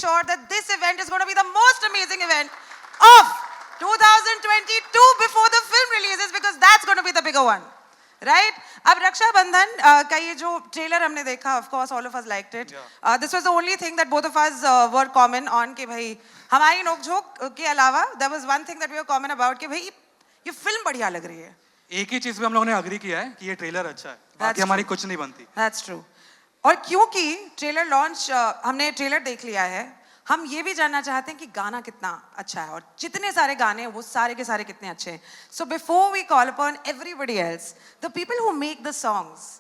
sure that this event is going to be the most amazing event of 2022 before the film releases, because that's going to be the bigger one. Right? अब रक्षाबंधन का ये जो trailer हमने देखा, of course all of us liked it. This was the only thing that both of us were common on कि भाई हमारी नोकझोंक के अलावा there was one thing that we were common about कि भाई ये फिल्म बढ़िया लग रही है. एक ही चीज पे हम लोगों ने अग्री किया है कि ये ट्रेलर अच्छा है, बाकी हमारी कुछ नहीं बनती. That's true. और क्योंकि ट्रेलर लॉन्च हमने ट्रेलर देख लिया है, हम ये भी जानना चाहते हैं कि गाना कितना अच्छा है और जितने सारे गाने वो सारे के सारे कितने अच्छे हैं. So before we call upon everybody else, the people who make the songs,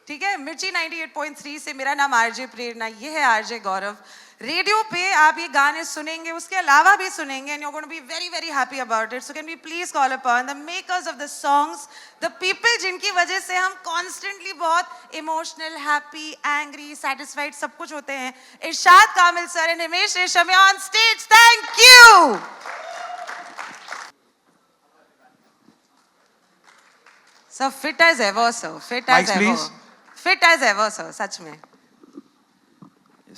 ठीक है, मिर्ची 98.3 से मेरा नाम आरजे प्रेरणा, ये है आरजे गौरव. रेडियो पे आप ये गाने सुनेंगे, उसके अलावा भी सुनेंगे, and you are going to be very very happy about it. So can we please call upon the makers of the songs, the people जिनकी वजह से हम कॉन्स्टेंटली बहुत इमोशनल, हैप्पी, एंग्री, सेटिस्फाइड सब कुछ होते हैं. Irshad Kamil sir and Himesh Reshammiya on stage. Thank you. Sir fit as ever, sir fit as ever, fit as ever sir, सच में.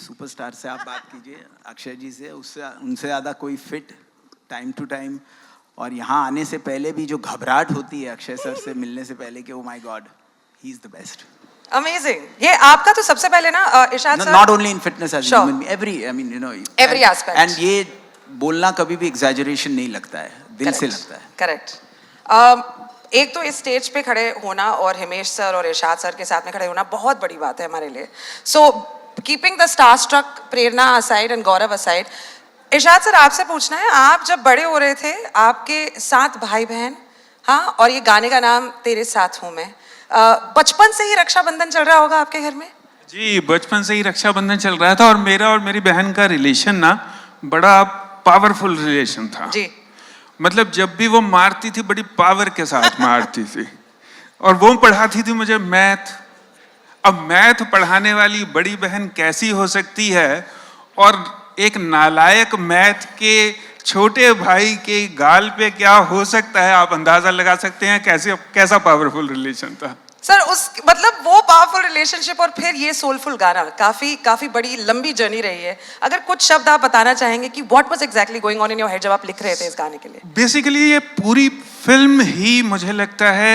सुपरस्टार से आप बात कीजिए, अक्षय जी से, उससे उनसे ज़्यादा कोई फिट, टाइम टू टाइम. और यहाँ आने से पहले भी जो घबराहट होती है अक्षय सर से मिलने से पहले कि oh my god, he is the best. Amazing. ये आपका तो सबसे पहले ना Irshad sir, not only in fitness as human, every, I mean you know, every aspect. And ये बोलना कभी भी एग्जैजरेशन नहीं लगता है, दिल से लगता है. करेक्ट. एक तो इस स्टेज पे खड़े होना और हिमेश सर और इरशाद सर के साथ में खड़े होना बहुत बड़ी बात है हमारे लिए. So keeping the starstruck Prerna aside and Gaurav aside, Irshad sir आपसे पूछना है, आप जब बड़े हो रहे थे, आपके 7 भाई बहन, हाँ, और ये गाने का नाम तेरे साथ हूँ मैं, बचपन से ही रक्षाबंधन चल रहा होगा आपके घर में? जी, बचपन से ही रक्षाबंधन चल रहा था और मेरा और मेरी बहन का रिलेशन ना बड़ा पावरफुल रिलेशन था जी. मतलब जब भी वो मारती थी बड़ी पावर के साथ मारती थी. और वो पढ़ाती थी मुझे मैथ. अब मैथ पढ़ाने वाली बड़ी बहन कैसी हो सकती है, और एक नालायक मैथ के छोटे भाई के गाल पे क्या हो सकता है, आप अंदाजा लगा सकते हैं कैसा पावरफुल रिलेशन था सर. उस मतलब वो पावरफुल रिलेशनशिप और फिर ये सोलफुल गाना, काफी बड़ी लंबी जर्नी रही है. अगर कुछ शब्द आप बताना चाहेंगे कि what was exactly going on in your head जब आप लिख रहे थे इस गाने के लिए? बेसिकली ये पूरी फिल्म ही मुझे लगता है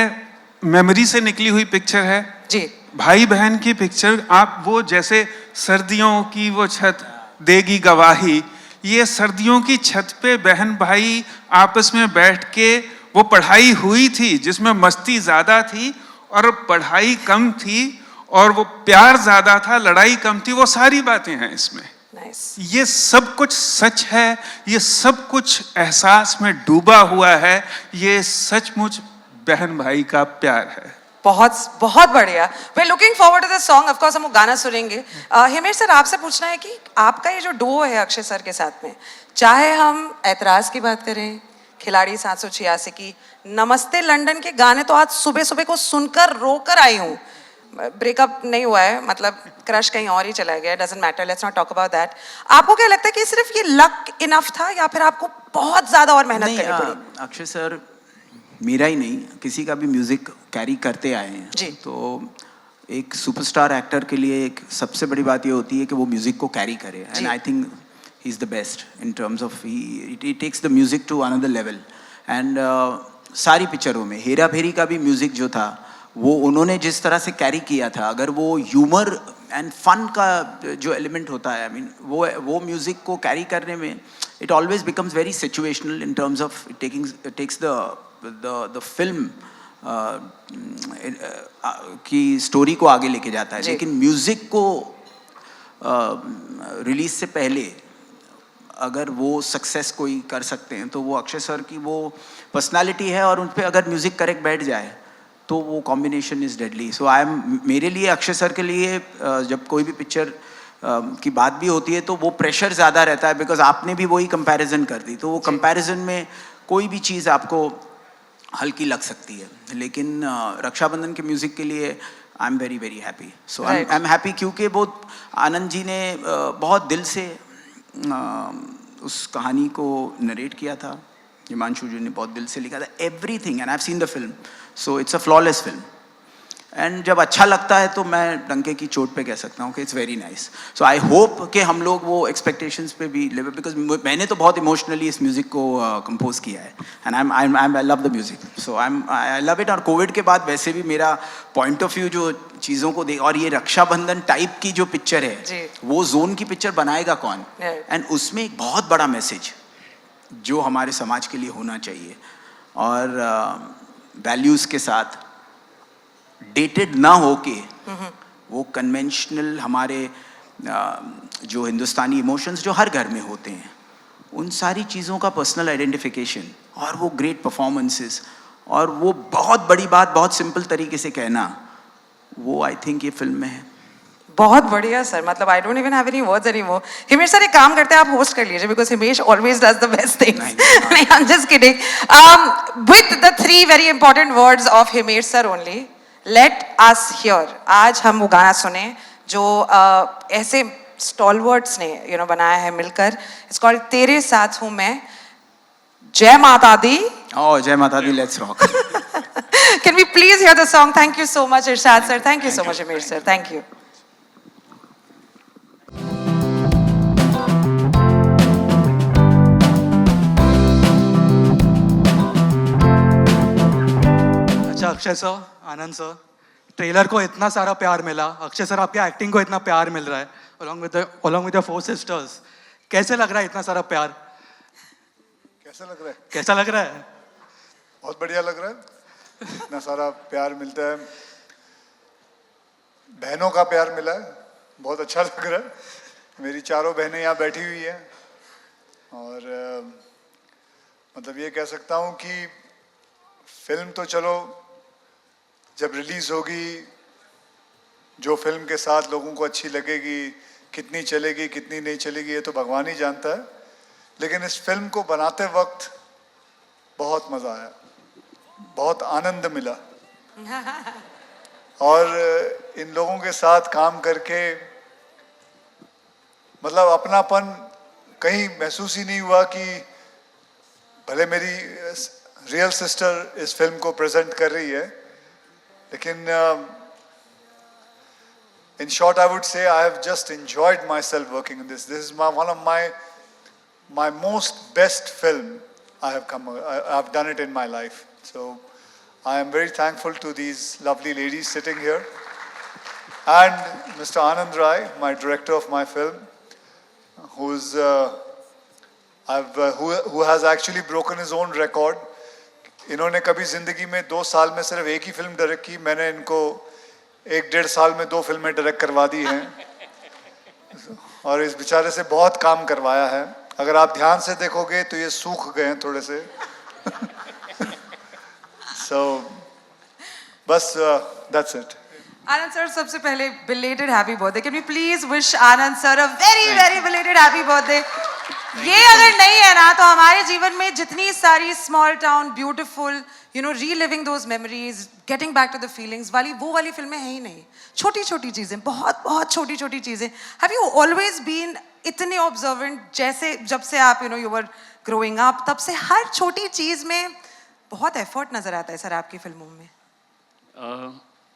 मेमोरी से निकली हुई पिक्चर है जी. भाई बहन की पिक्चर. आप वो जैसे सर्दियों की वो छत देगी गवाही, ये सर्दियों की छत पे बहन भाई आपस में बैठ के वो पढ़ाई हुई थी जिसमें मस्ती ज्यादा थी और पढ़ाई कम थी, और वो प्यार ज्यादा था, लड़ाई कम थी. वो सारी बातें हैं इसमें. Nice. ये सब कुछ सच है, ये सब कुछ एहसास में डूबा हुआ है. ये सचमुच बहन भाई का प्यार है. बहुत बहुत बढ़िया. We looking forward to the song. Of course हम वो गाना सुनेंगे. हिमेश सर आपसे पूछना है कि आपका ये जो डुओ है अक्षय सर के साथ में, चाहे हम ऐतराज की बात करें, खिलाड़ी 786 की, नमस्ते लंदन के गाने, तो आज सुबह सुबह को सुनकर रोकर आई हूँ. ब्रेकअप नहीं हुआ है, मतलब क्रश कहीं और ही चला गया, doesn't matter, let's not talk about that. आपको क्या लगता है कि सिर्फ ये लक इनफ था या फिर आपको बहुत ज्यादा और मेहनत करनी पड़ी? अक्षय सर मेरा ही नहीं, किसी का भी म्यूजिक कैरी करते आए हैं जी. तो एक सुपरस्टार एक्टर के लिए एक सबसे बड़ी बात ये होती है कि वो म्यूजिक को कैरी करे. And I think he is the best in terms of he takes the music to another level. And सारी पिक्चरों में हेरा फेरी का भी म्यूजिक जो था वो उन्होंने जिस तरह से कैरी किया था, अगर वो ह्यूमर एंड फन का जो एलिमेंट होता है, आई मीन वो म्यूजिक को कैरी करने में it always becomes very situational in terms of takes the film की स्टोरी को आगे लेके जाता है. लेकिन म्यूजिक को रिलीज से पहले अगर वो सक्सेस कोई कर सकते हैं तो वो अक्षय सर की वो पर्सनालिटी है, और उन पर अगर म्यूजिक करेक्ट बैठ जाए तो वो combination is deadly. So I am, मेरे लिए अक्षय सर के लिए जब कोई भी पिक्चर की बात भी होती है तो वो प्रेशर ज़्यादा रहता है, बिकॉज आपने भी वही कंपैरिजन कर दी, तो वो कंपैरिजन में कोई भी चीज़ आपको हल्की लग सकती है. लेकिन रक्षाबंधन के म्यूज़िक के लिए I am very very happy. So I am happy क्योंकि वो आनंद जी ने बहुत दिल से उस कहानी को नरेट किया था, हिमांशु जी ने बहुत दिल से लिखा था, everything, and I have seen the film, so it's a flawless film. And जब अच्छा लगता है तो मैं डंके की चोट पे कह सकता हूँ कि it's very nice. So I hope कि हम लोग वो एक्सपेक्टेशंस पे भी लिव, बिकॉज मैंने तो बहुत इमोशनली इस म्यूज़िक को कंपोज किया है and I love the music. So I love it. और कोविड के बाद वैसे भी मेरा पॉइंट ऑफ व्यू जो चीज़ों को देख, और ये रक्षाबंधन टाइप की जो पिक्चर है वो जोन की पिक्चर बनाएगा कौन, एंड उसमें एक बहुत बड़ा मैसेज जो हमारे समाज के लिए होना चाहिए और वैल्यूज़ के साथ डेटेड ना होके वो कन्वेंशनल हमारे जो हिंदुस्तानी इमोशंस जो हर घर में होते हैं उन सारी चीज़ों का पर्सनल आइडेंटिफिकेशन और वो ग्रेट परफॉर्मेंसेस और वो बहुत बड़ी बात बहुत सिंपल तरीके से कहना, वो आई थिंक ये फिल्म में है. बहुत बढ़िया सर. मतलब I don't even have any words anymore. Himesh sir एक काम करते हैं, आप होस्ट कर लीजिए because Himesh always does the best things. नहीं, I am just kidding. With the 3 very important words of Himesh sir only, let us hear. आज हम वो गाना सुने जो ऐसे स्टॉलवर्ड्स ने बनाया है मिलकर. इट्स कॉल्ड तेरे साथ हूं मैं. जय माता दी. Oh, Jai Mata Di, let's rock. Can we please hear the song? Thank you so much, Irshad sir. Thank you so much, Himesh sir. Thank you. अच्छा अक्षय सर, आनंद सर, ट्रेलर को इतना सारा प्यार मिला. अक्षय सर आपके एक्टिंग को इतना प्यार मिल रहा है along with your 4 sisters. कैसे लग रहा है इतना सारा प्यार? कैसा लग रहा है? कैसा लग रहा है? बहुत बढ़िया लग रहा है. इतना सारा प्यार मिलता है, बहनों का प्यार मिला है, बहुत अच्छा लग रहा है. मेरी 4 बहनें यहाँ बैठी हुई हैं और मतलब ये कह सकता हूँ कि फिल्म तो चलो जब रिलीज होगी, जो फिल्म के साथ लोगों को अच्छी लगेगी, कितनी चलेगी कितनी नहीं चलेगी ये तो भगवान ही जानता है. लेकिन इस फिल्म को बनाते वक्त बहुत मज़ा आया, बहुत आनंद मिला और इन लोगों के साथ काम करके मतलब अपनापन कहीं महसूस ही नहीं हुआ कि भले मेरी रियल सिस्टर इस फिल्म को प्रेजेंट कर रही है, लेकिन in short I would say I have just enjoyed myself working on this. This is one of my most best film I've done it in my life. So I am very thankful to these lovely ladies sitting here and Mr. Anand Rai, my director of my film, who has actually broken his own record. इन्होंने कभी जिंदगी में 2 साल में सिर्फ एक ही film direct की, मैंने इनको 1-1.5 साल में 2 फिल्में डायरेक्ट करवा दी हैं और इस बेचारे से बहुत काम करवाया है. अगर आप ध्यान से देखोगे तो ये सूख गए हैं थोड़े से. So बस that's it. Anand sir, सबसे पहले belated happy birthday. Can we please wish Anand sir a very belated happy birthday? ये अगर नहीं है ना तो हमारे जीवन में जितनी सारी small town beautiful reliving those memories, getting back to the feelings वो वाली फिल्में है ही नहीं. छोटी छोटी चीजें, बहुत छोटी छोटी चीजें. Have you always been इतने observant? जैसे जब से आप you were growing up तब से हर छोटी चीज में बहुत एफर्ट नजर आता है सर आपकी फिल्मों में.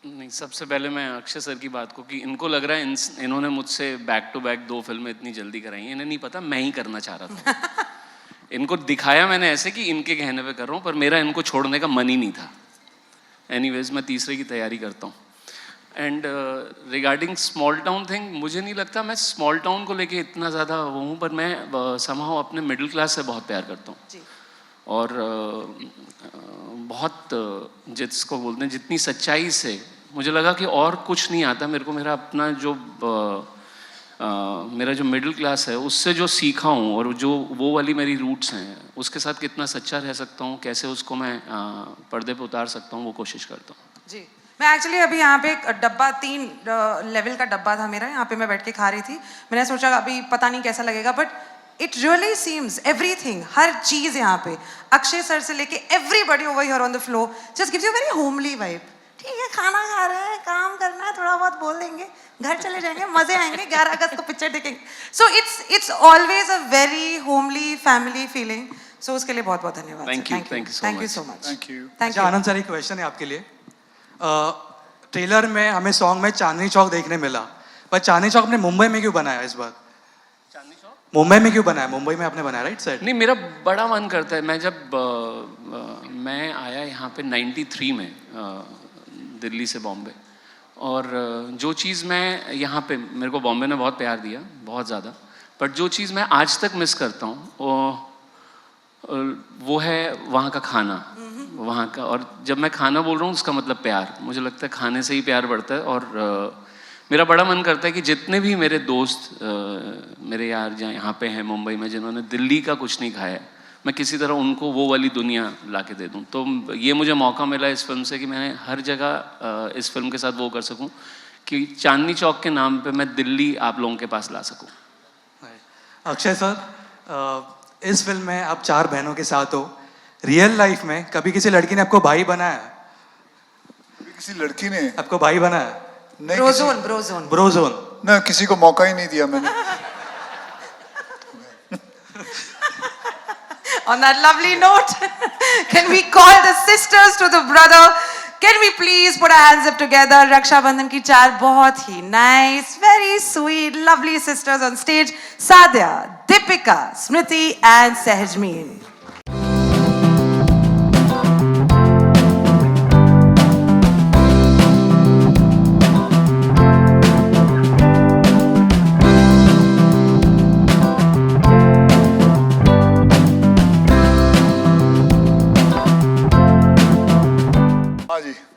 नहीं, सबसे पहले मैं अक्षय सर की बात को कि इनको लग रहा है इन्होंने मुझसे बैक टू बैक 2 फिल्में इतनी जल्दी कराई हैं. इन्हें नहीं पता मैं ही करना चाह रहा था. इनको दिखाया मैंने ऐसे कि इनके कहने पे कर रहा हूँ, पर मेरा इनको छोड़ने का मन ही नहीं था. एनीवेज मैं तीसरे की तैयारी करता हूँ. And regarding small town thing, मुझे नहीं लगता मैं स्मॉल टाउन को लेके इतना ज़्यादा वो हूँ, पर मैं समहाउ अपने मिडिल क्लास से बहुत प्यार करता हूँ. और बहुत जिसको बोलते हैं जितनी सच्चाई से मुझे लगा कि और कुछ नहीं आता मेरे को. मेरा अपना जो मेरा जो मिडिल क्लास है उससे जो सीखा हूँ और जो वो वाली मेरी रूट्स हैं उसके साथ कितना सच्चा रह सकता हूँ, कैसे उसको मैं पर्दे पे उतार सकता हूँ, वो कोशिश करता हूँ. जी मैं एक्चुअली अभी यहाँ पे एक डब्बा 3 लेवल का डब्बा था मेरा, यहाँ पे मैं बैठ के खा रही थी. मैंने सोचा अभी पता नहीं कैसा लगेगा, but it really seems everything, हर चीज यहाँ पे अक्षय सर से लेके everybody over here on the floor just gives you very homely vibe. ठीक है, खाना खा रहे हैं, काम करना है, थोड़ा बहुत बोल देंगे, घर चले जाएंगे, मजे आएंगे, 11 अगस्त को पिक्चर देखेंगे. So it's always a very homely family feeling. So उसके लिए बहुत बहुत धन्यवाद. Thank you so much. Thank you. Thank you. Anand sir एक क्वेश्चन है आपके लिए. ट्रेलर में हमें सॉन्ग में चांदनी चौक देखने मिला, पर चांदनी चौक आपने मुंबई में क्यों बनाया इस बार? मुंबई में क्यों बनाया? मुंबई में आपने बनाया राइट सेट? नहीं, मेरा बड़ा मन करता है। मैं जब मैं आया यहाँ पे 93 में दिल्ली से बॉम्बे, और जो चीज़ मैं यहाँ पे, मेरे को बॉम्बे ने बहुत प्यार दिया, बहुत ज़्यादा, बट जो चीज़ मैं आज तक मिस करता हूँ वो है वहाँ का खाना, वहाँ का। और जब मैं खाना बोल रहा हूँ उसका मतलब प्यार, मुझे लगता है खाने से ही प्यार बढ़ता है। और मेरा बड़ा मन करता है कि जितने भी मेरे दोस्त मेरे यार जहाँ यहाँ पे हैं मुंबई में, जिन्होंने दिल्ली का कुछ नहीं खाया है, मैं किसी तरह उनको वो वाली दुनिया ला के दे दूँ। तो ये मुझे मौका मिला इस फिल्म से कि मैंने हर जगह इस फिल्म के साथ वो कर सकूँ कि चांदनी चौक के नाम पे मैं दिल्ली आप लोगों के पास ला सकूँ। अक्षय सर, इस फिल्म में आप 4 बहनों के साथ हो। रियल लाइफ में कभी किसी लड़की ने आपको भाई बनाया? कभी किसी लड़की ने आपको भाई बनाया? नहीं, ब्रोजोन, ब्रोजोन। ब्रोजोन? ना, किसी को मौका ही नहीं दिया मैंने। On that lovely note, can we call the sisters to the brother? Can we please put our hands up together? Raksha Bandhan की 4 बहुत ही nice, very sweet, lovely sisters on stage. Sadhya, Deepika, Smriti and Sehajmeen.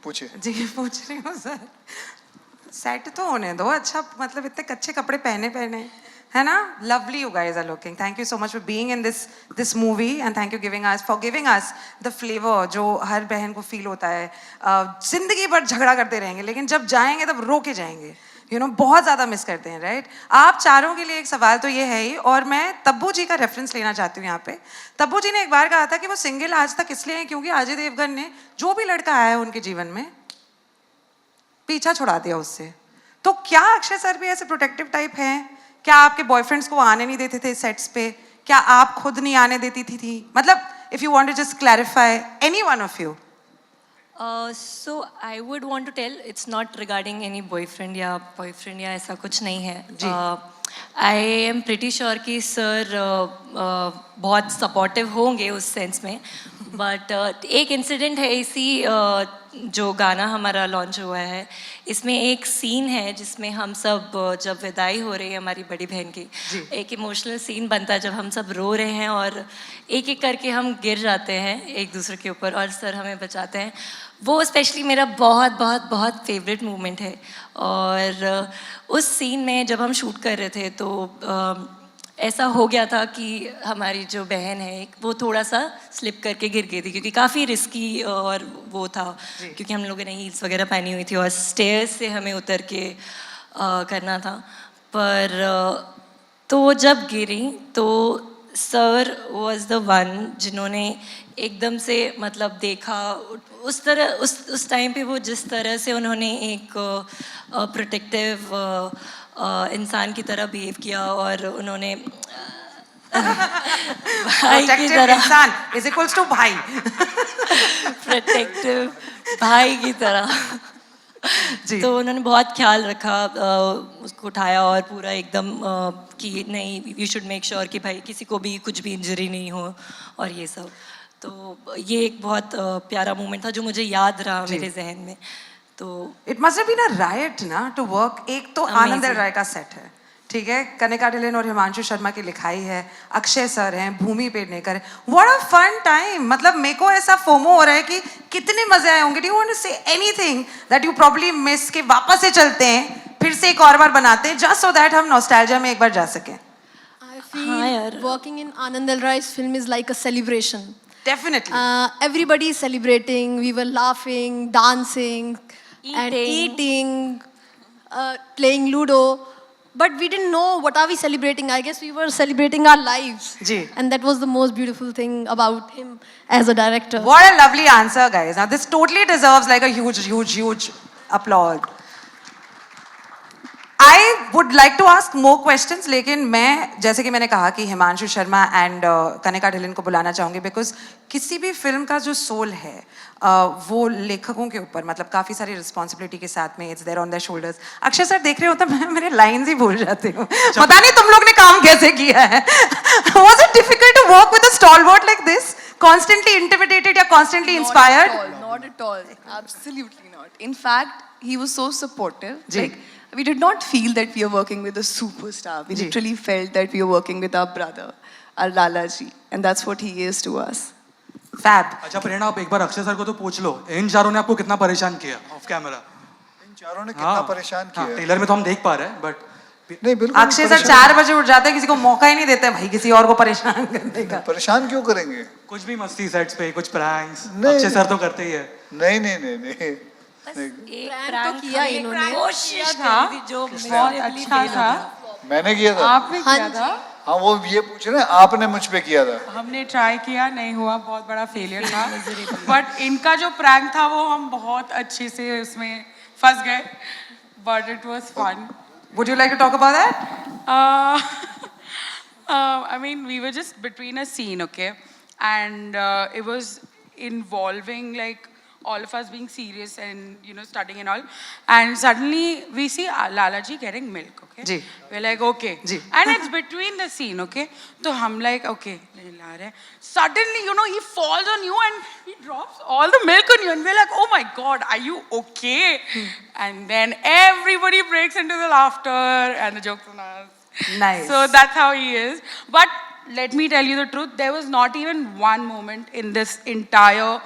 पूछिए। जी पूछ रही हूँ sir, set तो होने दो अच्छा, मतलब इतने कच्चे कपड़े पहने पहने, है ना? Lovely you guys are looking. Thank you so much for being in this movie and thank you for giving us the flavour जो हर बहन को फील होता है। जिंदगी भर झगड़ा करते रहेंगे लेकिन जब जाएंगे तब रो के जाएंगे, यू नो, बहुत ज़्यादा मिस करते हैं, राइट? आप चारों के लिए एक सवाल तो ये है ही, और मैं तब्बू जी का रेफरेंस लेना चाहती हूँ यहाँ पे। तब्बू जी ने एक बार कहा था कि वो सिंगल आज तक इसलिए हैं क्योंकि अजय देवगन ने जो भी लड़का आया है उनके जीवन में पीछा छुड़ा दिया उससे। तो क्या अक्षय सर भी ऐसे प्रोटेक्टिव टाइप हैं? क्या आपके बॉयफ्रेंड्स को आने नहीं देते थे सेट्स पे? क्या आप खुद नहीं आने देती थी? मतलब if you want to just clarify, any one of you. So I would want to tell it's not regarding any boyfriend या ऐसा कुछ नहीं है। I am pretty sure कि सर बहुत सपोर्टिव होंगे उस सेंस में, बट एक इंसिडेंट है इसी जो गाना हमारा लॉन्च हुआ है, इसमें एक सीन है जिसमें हम सब जब विदाई हो रही है हमारी बड़ी बहन की, एक इमोशनल सीन बनता है जब हम सब रो रहे हैं और एक एक करके हम गिर जाते हैं एक दूसरे के ऊपर और सर हमें बचाते हैं। वो स्पेशली मेरा बहुत बहुत बहुत फेवरेट मोमेंट है। और उस सीन में जब हम शूट कर रहे थे तो ऐसा हो गया था कि हमारी जो बहन है वो थोड़ा सा स्लिप करके गिर गई थी, क्योंकि काफ़ी रिस्की और वो था, क्योंकि हम लोगों ने हील्स वगैरह पहनी हुई थी और स्टेयर्स से हमें उतर के करना था। पर तो जब गिरी तो सर वॉज द वन जिन्होंने एकदम से मतलब देखा उस तरह, उस टाइम पे वो जिस तरह से उन्होंने एक प्रोटेक्टिव इंसान की तरह बिहेव किया और उन्होंने भाई की तरह, इंसान इज इक्वल्स टू भाई, प्रोटेक्टिव भाई की तरह तो उन्होंने बहुत ख्याल रखा, उसको उठाया और पूरा एकदम कि नहीं, यू शुड मेक श्योर कि भाई किसी को भी कुछ भी इंजरी नहीं हो और ये सब। तो ये एक बहुत प्यारा मोमेंट था जो मुझे याद रहा मेरे जहन में। तो it must have been a right ना टू वर्क। एक तो आनंद राय का सेट है, ठीक है, कनिका ढिल्लन और हिमांशु शर्मा की लिखाई है, अक्षय सर हैं, Bhumi Pednekar, what a fun time. मतलब मेरे को ऐसा फोमो हो रहा है कि कितने मजे आए होंगे। Do you want to say anything that you probably miss, के वापस से चलते हैं फिर से एक और बार बनाते हैं जस्ट सो दैट हम नॉस्टैल्जिया में एक बार जा सकें? I feel working in Anand Rai's film is like a celebration. Definitely. Everybody is celebrating. We were laughing, dancing, and eating, playing Ludo. But we didn't know what are we celebrating. I guess we were celebrating our lives. Ji. And that was the most beautiful thing about him as a director. What a lovely answer, guys. Now this totally deserves like a huge, huge, huge applause. I would like to ask more questions, लेकिन मैं जैसे कि मैंने कहा कि Himanshu Sharma and Kanika Dhillon को बुलाना चाहूँगी बिकॉज किसी भी फिल्म का जो सोल है वो लेखकों के ऊपर मतलब काफ़ी सारी रिस्पॉन्सिबिलिटी के साथ में it's there on their shoulders. Akshay sir देख रहे हो तो मैं मेरे लाइन्स ही भूल जाती हूँ. पता नहीं तुम लोग ने काम कैसे किया है. Was it difficult to work with a stalwart like this? Constantly intimidated or constantly inspired? Not at all. Absolutely not. In fact, he was so supportive. Ji. Like, we did not feel that we are working with a superstar. We ji. literally felt that we are working with our brother, our Lalaji. And that's what he is to us. Fab. अच्छा प्रेरणा, आप एक बार Akshay sir को तो पूछ लो, इन चारों ने आपको कितना परेशान किया ऑफ कैमरा? इन चारों ने कितना परेशान किया है? ट्रेलर में तो हम देख पा रहे हैं बट नहीं बिल्कुल अक्षय सर 4 बजे उठ जाते हैं, किसी को मौका ही नहीं देते भाई किसी और को परेशान करने का. परेशान क्यों करेंगे? कुछ भी मस्ती सेट्स पे, कुछ प्रैंक्स नहीं, अक्षय सर तो करते ही है. नहीं नहीं नहीं नहीं एक तो किया इन्होंने. कोशिश करी थी जो बहुत अच्छा था. मैंने किया था. आपने किया था. हाँ वो ये पूछ रहे हैं, आपने मुझ पे किया था. हमने ट्राई किया, नहीं हुआ, बहुत बड़ा फेलियर था. बट इनका जो प्रैंक था वो हम बहुत अच्छे से उसमें फंस गए. But it was fun. Would you like to talk about that? I mean, we were just between a scene, okay? And it was involving like all of us being serious and studying and all. And suddenly we see Lalaji getting milk, okay? जी. We're like, okay. जी. And it's between the scene, okay? So hum like, okay, ला रहे. Suddenly, he falls on you and he drops all the milk on you. And we're like, oh my God, are you okay? And then everybody breaks into the laughter and the jokes on us. Nice. So that's how he is. But let me tell you the truth, there was not even one moment in this entire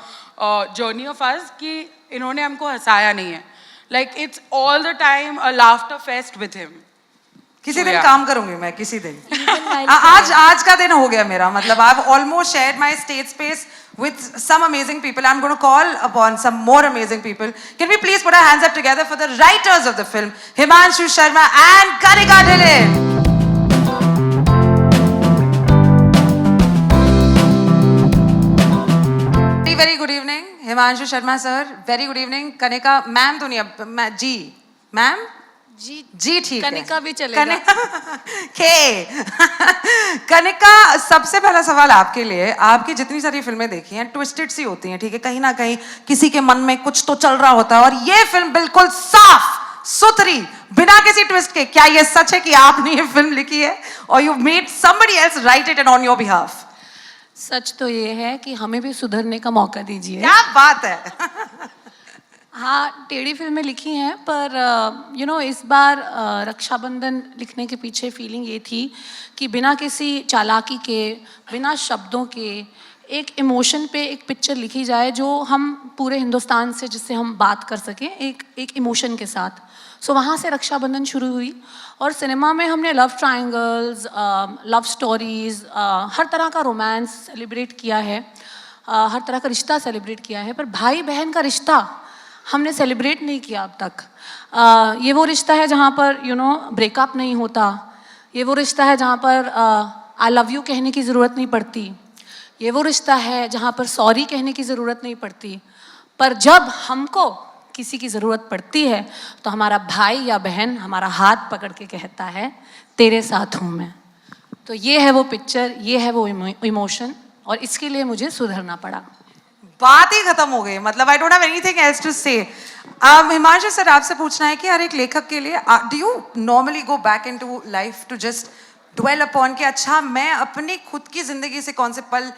journey of us कि इन्होंने हमको हंसाया नहीं है. Like it's all the time a laughter fest with him. किसी दिन yeah. काम करूंगी मैं किसी दिन. आज का दिन हो गया मेरा. मतलब I've almost shared my stage space with some amazing people. I'm going to call upon some more amazing people. Can we please put our hands up together for the writers of the film, Himanshu Sharma and Kanika Dhillon. Very good evening, Himanshu Sharma sir. Very good evening, Kanika ma'am. तो नहीं जी ma'am जी ठीक है. कनिका भी चलेगा. कनिका, सबसे पहला सवाल आपके लिए. आपकी जितनी सारी फिल्में देखी हैं ट्विस्टेड सी होती हैं, ठीक है? कहीं ना कहीं किसी के मन में कुछ तो चल रहा होता है और ये फिल्म बिल्कुल साफ सुथरी बिना किसी ट्विस्ट के. क्या ये सच है कि आपने ये फिल्म लिखी है और you made somebody else write it and on your behalf? सच तो ये है कि हमें भी सुधरने का मौका दीजिए. क्या बात है. हाँ, टेढ़ी फिल्में लिखी हैं पर इस बार रक्षाबंधन लिखने के पीछे फीलिंग ये थी कि बिना किसी चालाकी के, बिना शब्दों के एक इमोशन पे एक पिक्चर लिखी जाए जो हम पूरे हिंदुस्तान से जिससे हम बात कर सकें एक इमोशन के साथ. सो वहाँ से रक्षाबंधन शुरू हुई और सिनेमा में हमने लव ट्रायंगल्स, लव स्टोरीज़, हर तरह का रोमांस सेलिब्रेट किया है, हर तरह का रिश्ता सेलिब्रेट किया है. पर भाई बहन का रिश्ता हमने सेलिब्रेट नहीं किया अब तक. ये वो रिश्ता है जहाँ पर ब्रेकअप नहीं होता. ये वो रिश्ता है जहाँ पर आई लव यू कहने की ज़रूरत नहीं पड़ती. ये वो रिश्ता है जहाँ पर सॉरी कहने की ज़रूरत नहीं पड़ती. पर जब हमको किसी की ज़रूरत पड़ती है तो हमारा भाई या बहन हमारा हाथ पकड़ के कहता है तेरे साथ हूँ मैं. तो ये है वो पिक्चर, ये है वो इमोशन और इसके लिए मुझे सुधरना पड़ा. बात ही खत्म हो गई. मतलब I don't have anything else to say. Himanshu sir, आपसे पूछना है कि हर एक लेखक के लिए do you normally go back into life to just dwell upon कि अच्छा मैं अपनी खुद की जिंदगी से कौन से पल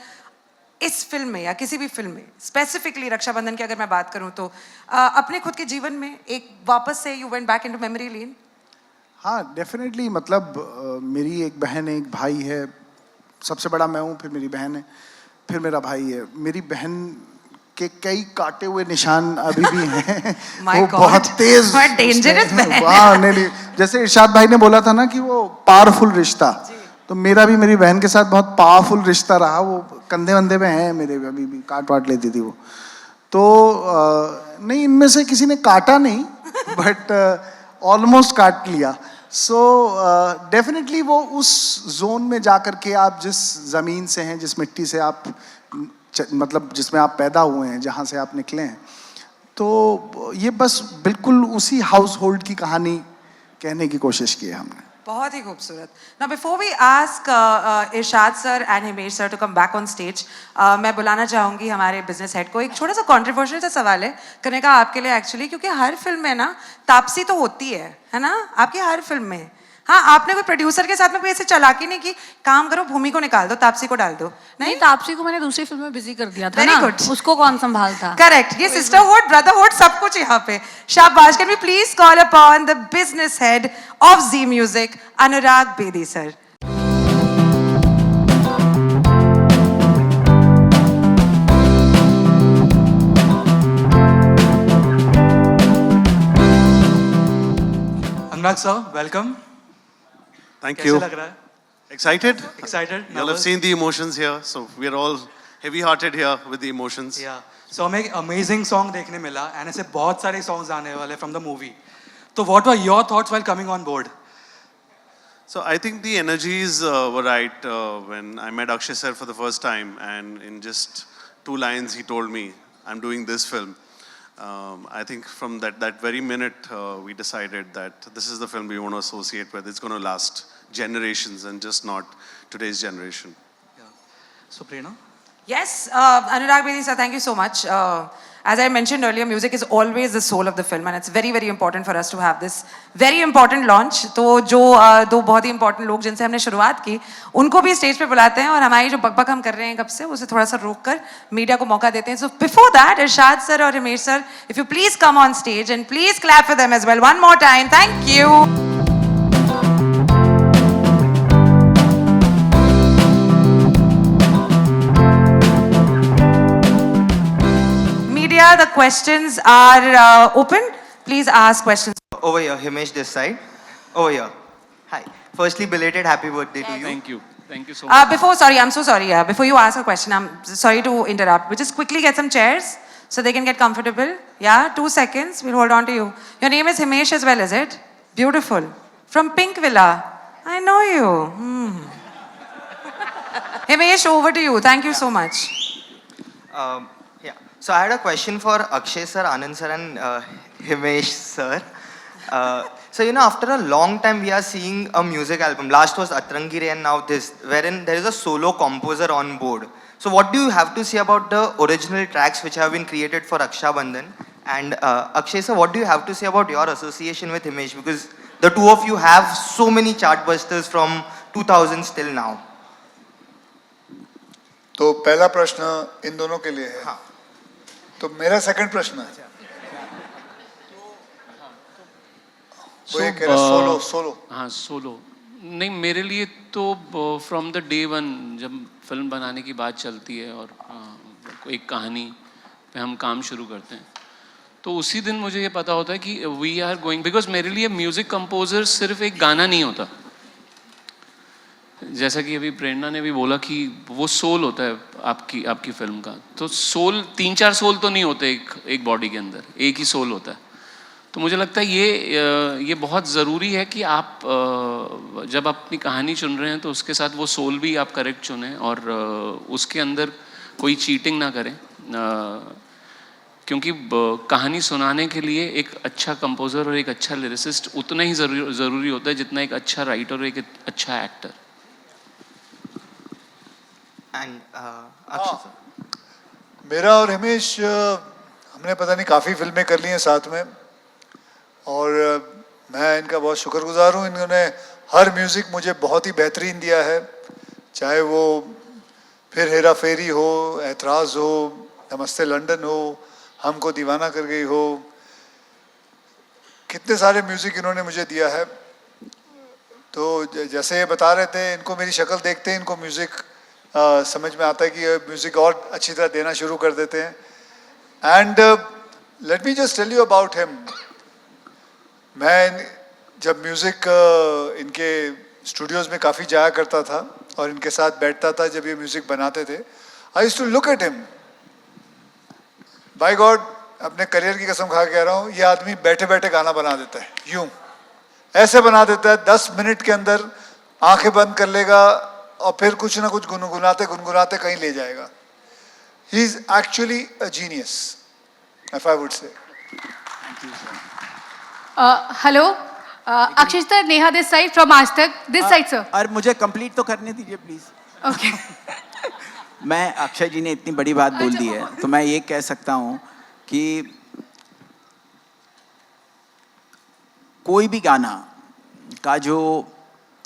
इस फिल्म में या किसी भी फिल्म में, स्पेसिफिकली रक्षाबंधन की अगर मैं बात करूं तो अपने खुद के जीवन में एक वापस से you went back into memory lane? हाँ डेफिनेटली. मतलब मेरी एक बहन है, एक भाई है. सबसे बड़ा मैं हूँ, फिर मेरी बहन है, फिर मेरा भाई है. मेरी बहन के कई काटे हुए निशान अभी भी हैं. वो बहुत तेज, डेंजरस बहन. हाँ नहीं, जैसे इरशाद भाई ने बोला था ना कि वो पावरफुल रिश्ता, तो मेरा भी मेरी बहन के साथ बहुत पावरफुल रिश्ता रहा. वो कंधे वंधे पे हैं मेरे, अभी भी काट वाट लेती थी वो. तो नहीं, इनमें से किसी ने काटा नहीं बट ऑलमोस्ट काट लिया. सो डेफिनेटली वो उस जोन में जा कर के आप जिस ज़मीन से हैं, जिस मिट्टी से आप मतलब जिसमें आप पैदा हुए हैं, जहाँ से आप निकले हैं, तो ये बस बिल्कुल उसी हाउस होल्ड की कहानी कहने की कोशिश की है हमने. बहुत ही खूबसूरत. Now before we ask Irshad sir and Himesh sir to come back on stage, मैं बुलाना चाहूँगी हमारे business head को. एक छोटा सा controversial सा सवाल है करने का आपके लिए actually, क्योंकि हर फिल्म में ना तापसी तो होती है ना, आपकी हर फिल्म में. हाँ, आपने कोई प्रोड्यूसर के साथ में कोई ऐसे चालाकी नहीं की, काम करो भूमि को निकाल दो, तापसी को डाल दो. नहीं, तापसी को मैंने दूसरी फिल्म में बिजी कर दिया था Very ना. good. उसको कौन संभालता? करेक्ट. ये सिस्टरहुड, ब्रदरहुड सब कुछ यहाँ पे. शाबाश. Can we please call upon the business head of Zee music, Anurag Bedi sir. Anurag sir, welcome. Thank कैसे you. लग रहा है? Excited? Excited? You all have seen the emotions here, so we are all heavy-hearted here with the emotions. Yeah. So हमें एक amazing song देखने मिला, and ऐसे बहुत सारे songs आने वाले from the movie. So what were your thoughts while coming on board? So I think the energies were right when I met Akshay sir for the first time, and in just 2 lines he told me, "I'm doing this film." I think from that very minute we decided that this is the film we want to associate with. It's going to last generations and just not today's generation. Yeah. So Prerna? Yes, Anurag Bedi sir, thank you so much. As I mentioned earlier, music is always the soul of the film, and it's very, very important for us to have this very important launch. तो जो दो बहुत ही important लोग जिनसे हमने शुरुआत की, उनको भी स्टेज पे बुलाते हैं और हमारी जो बकबक हम कर रहे हैं कब से, उसे थोड़ा सा रोक कर मीडिया को मौका देते हैं. So before that, Irshad sir और Himesh sir, if you please come on stage and please clap for them as well one more time. Thank you. The questions are open. Please ask questions. Over here, Himesh this side. Over here. Hi. Firstly, belated happy birthday to you. Thank you. Thank you so much. I'm so sorry. Before you ask a question, I'm sorry to interrupt. We'll just quickly get some chairs so they can get comfortable. Yeah, 2 seconds. We'll hold on to you. Your name is Himesh as well, is it? Beautiful. From Pink Villa. I know you. Himesh, over to you. Thank you so much. So I had a question for Akshay sir, Anand sir and Himesh sir. So after a long time we are seeing a music album. Last was Atrangire and now this, wherein there is a solo composer on board. So what do you have to say about the original tracks which have been created for Raksha Bandhan? And Akshay sir, what do you have to say about your association with Himesh? Because the two of you have so many chartbusters from 2000s till now. तो पहला प्रश्न इन दोनों के लिए है. हाँ. तो मेरा सेकंड प्रश्न है. वो ये कह रहा सोलो. हाँ, सोलो नहीं, मेरे लिए तो फ्रॉम द डे वन जब फिल्म बनाने की बात चलती है और एक कहानी पे हम काम शुरू करते हैं, तो उसी दिन मुझे ये पता होता है कि वी आर गोइंग, बिकॉज मेरे लिए म्यूजिक कंपोजर सिर्फ एक गाना नहीं होता. जैसा कि अभी प्रेरणा ने भी बोला कि वो सोल होता है आपकी फिल्म का. तो सोल 3-4 सोल तो नहीं होते एक बॉडी के अंदर, एक ही सोल होता है. तो मुझे लगता है ये बहुत ज़रूरी है कि आप जब अपनी कहानी चुन रहे हैं तो उसके साथ वो सोल भी आप करेक्ट चुनें और उसके अंदर कोई चीटिंग ना करें, क्योंकि कहानी सुनाने के लिए एक अच्छा कंपोज़र और एक अच्छा लिरिसिस्ट उतना ही ज़रूरी होता है जितना एक अच्छा राइटर और एक अच्छा एक्टर. मेरा और हिमेश हमने पता नहीं काफ़ी फिल्में कर ली हैं साथ में, और मैं इनका बहुत शुक्रगुजार हूँ. इन्होंने हर म्यूज़िक मुझे बहुत ही बेहतरीन दिया है, चाहे वो फिर हेरा फेरी हो, ऐतराज़ हो, नमस्ते लंदन हो, हमको दीवाना कर गई हो. कितने सारे म्यूज़िक इन्होंने मुझे दिया है. तो जैसे ये बता रहे थे, इनको मेरी शक्ल देखते हैं इनको म्यूज़िक समझ में आता है कि म्यूज़िक और अच्छी तरह देना शुरू कर देते हैं. And let me just tell you about him. मैं जब म्यूज़िक इनके स्टूडियोज़ में काफ़ी जाया करता था और इनके साथ बैठता था जब ये म्यूज़िक बनाते थे, I used to look at him. By god, अपने करियर की कसम खा के कह रहा हूँ, ये आदमी बैठे बैठे गाना बना देता है. यूं ऐसे बना देता है, 10 मिनट के अंदर आंखें बंद कर लेगा और फिर कुछ ना कुछ गुनगुनाते गुनगुनाते कहीं ले जाएगा. He is actually a genius, if I would say. Hello, Akshay sir, Neha this side from Aaj Tak. This side, sir. और मुझे कंप्लीट तो करने दीजिए प्लीज. Okay. मैं अक्षय जी ने इतनी बड़ी बात बोल दी है तो मैं ये कह सकता हूँ कि कोई भी गाना का जो